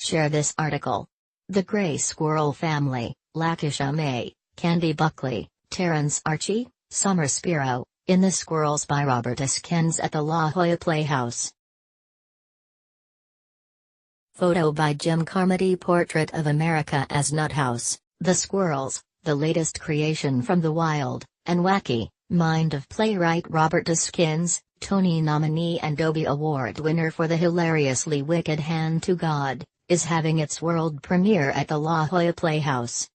Share this article. The Gray Squirrel Family, Lakeisha May, Candy Buckley, Terrence Archie, Summer Spiro, in The Squirrels by Robert Iskens at the Jolla Playhouse. Photo by Jim Carmody. Portrait of America as Nuthouse, The Squirrels, the latest creation from the wild and wacky mind of playwright Robert Iskens, Tony nominee and Obie Award winner for The Hilariously Wicked Hand to God, is having its world premiere at the Jolla Playhouse.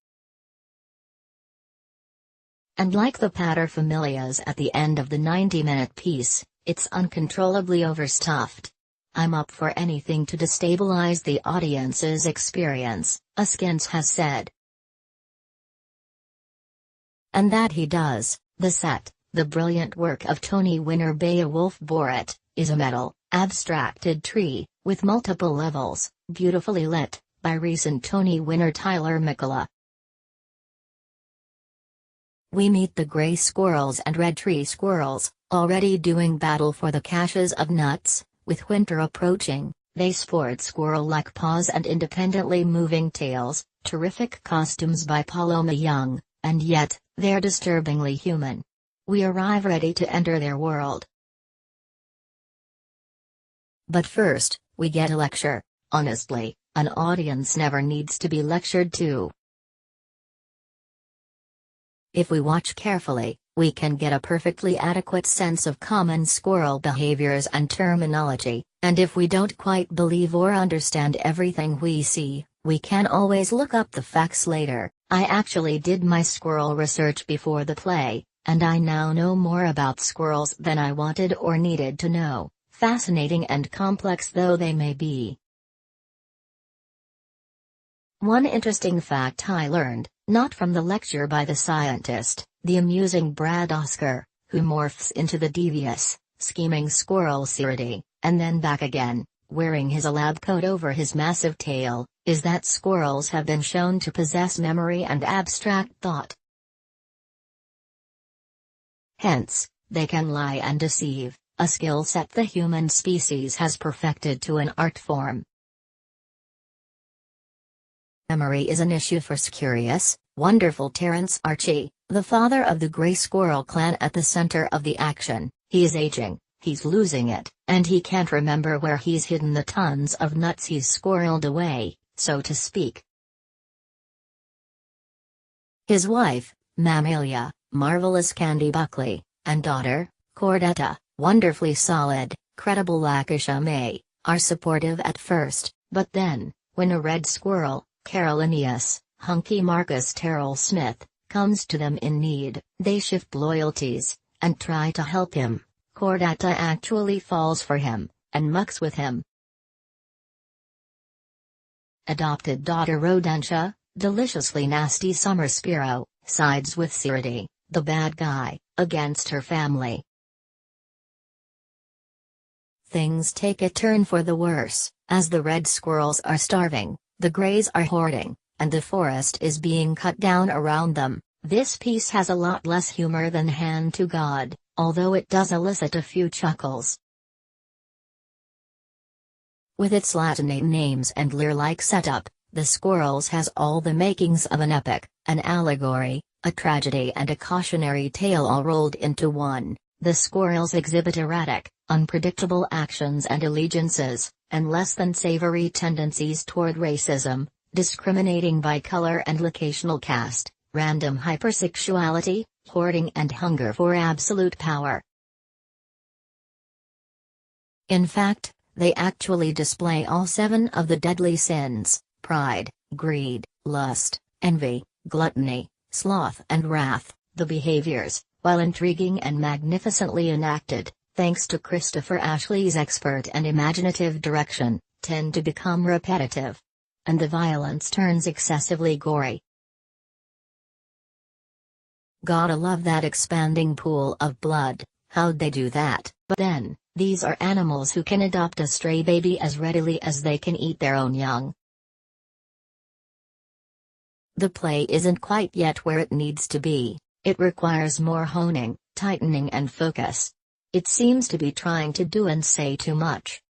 And like the paterfamilias at the end of the 90-minute piece, it's uncontrollably overstuffed. I'm up for anything to destabilize the audience's experience, Iskens has said. And that he does. The set, the brilliant work of Tony winner Beowulf Borat, is a metal, abstracted tree, with multiple levels, beautifully lit, by recent Tony winner Tyler McCullough. We meet the gray squirrels and red tree squirrels, already doing battle for the caches of nuts. With winter approaching, they sport squirrel-like paws and independently moving tails, terrific costumes by Paloma Young, and yet, they're disturbingly human. We arrive ready to enter their world. But first, we get a lecture. Honestly, an audience never needs to be lectured to. If we watch carefully, we can get a perfectly adequate sense of common squirrel behaviors and terminology, and if we don't quite believe or understand everything we see, we can always look up the facts later. I actually did my squirrel research before the play, and I now know more about squirrels than I wanted or needed to know, fascinating and complex though they may be. One interesting fact I learned, not from the lecture by the scientist, the amusing Brad Oscar, who morphs into the devious, scheming squirrel Siridi, and then back again, wearing his lab coat over his massive tail, is that squirrels have been shown to possess memory and abstract thought. Hence, they can lie and deceive, a skill set the human species has perfected to an art form. Memory is an issue for curious, wonderful Terrence Archie, the father of the Gray Squirrel clan at the center of the action. He is aging, he's losing it, and he can't remember where he's hidden the tons of nuts he's squirreled away, so to speak. His wife, Mammalia, marvelous Candy Buckley, and daughter, Cordetta, wonderfully solid, credible Lakeisha May, are supportive at first, but then, when a red squirrel, Carolinius, hunky Marcus Terrell Smith, comes to them in need, they shift loyalties, and try to help him. Cordetta actually falls for him, and mucks with him. Adopted daughter Rodentia, deliciously nasty Summer Spiro, sides with Siridi, the bad guy, against her family. Things take a turn for the worse, as the red squirrels are starving, the grays are hoarding, and the forest is being cut down around them. This piece has a lot less humor than Hand to God, although it does elicit a few chuckles. With its Latinate names and Lear-like setup, The Squirrels has all the makings of an epic, an allegory, a tragedy and a cautionary tale all rolled into one. The Squirrels exhibit erratic, unpredictable actions and allegiances, and less than savory tendencies toward racism, discriminating by color and locational caste, random hypersexuality, hoarding and hunger for absolute power. In fact, they actually display all 7 of the deadly sins: pride, greed, lust, envy, gluttony, sloth and wrath. The behaviors, while intriguing and magnificently enacted, thanks to Christopher Ashley's expert and imaginative direction, tend to become repetitive. And the violence turns excessively gory. Gotta love that expanding pool of blood. How'd they do that? But then, these are animals who can adopt a stray baby as readily as they can eat their own young. The play isn't quite yet where it needs to be. It requires more honing, tightening and focus. It seems to be trying to do and say too much.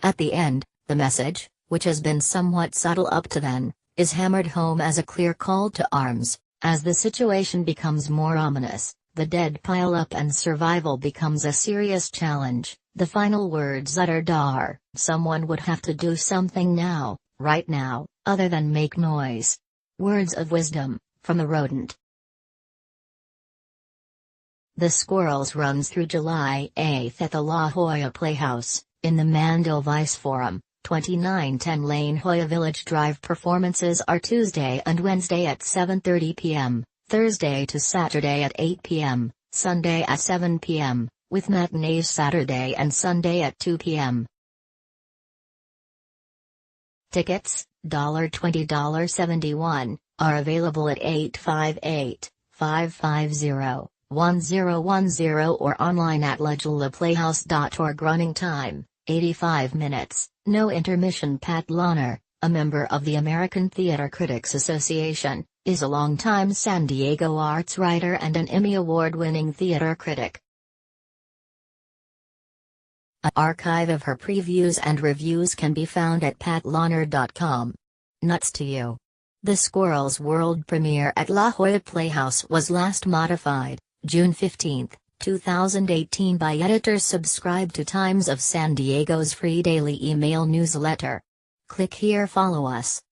At the end, the message, which has been somewhat subtle up to then, is hammered home as a clear call to arms. As the situation becomes more ominous, the dead pile up and survival becomes a serious challenge. The final words uttered are, "Someone would have to do something now, right now, other than make noise." Words of wisdom, from the rodent. The Squirrels runs through July 8 at the La Jolla Playhouse, in the Mandel Vice Forum, 2910 Lane Jolla Village Drive. Performances are Tuesday and Wednesday at 7:30 p.m., Thursday to Saturday at 8 p.m., Sunday at 7 p.m., with matinees Saturday and Sunday at 2 p.m. Tickets, $20 $71, are available at 858-550-1010 or online at jollaplayhouse.org. Running time, 85 minutes, no intermission. Pat Lahner, a member of the American Theater Critics Association, is a longtime San Diego arts writer and an Emmy Award-winning theater critic. An archive of her previews and reviews can be found at patlahner.com. Nuts to you! The Squirrels world premiere at La Jolla Playhouse was last modified, June 15, 2018 by editors. Subscribe to Times of San Diego's free daily email newsletter. Click here. Follow us.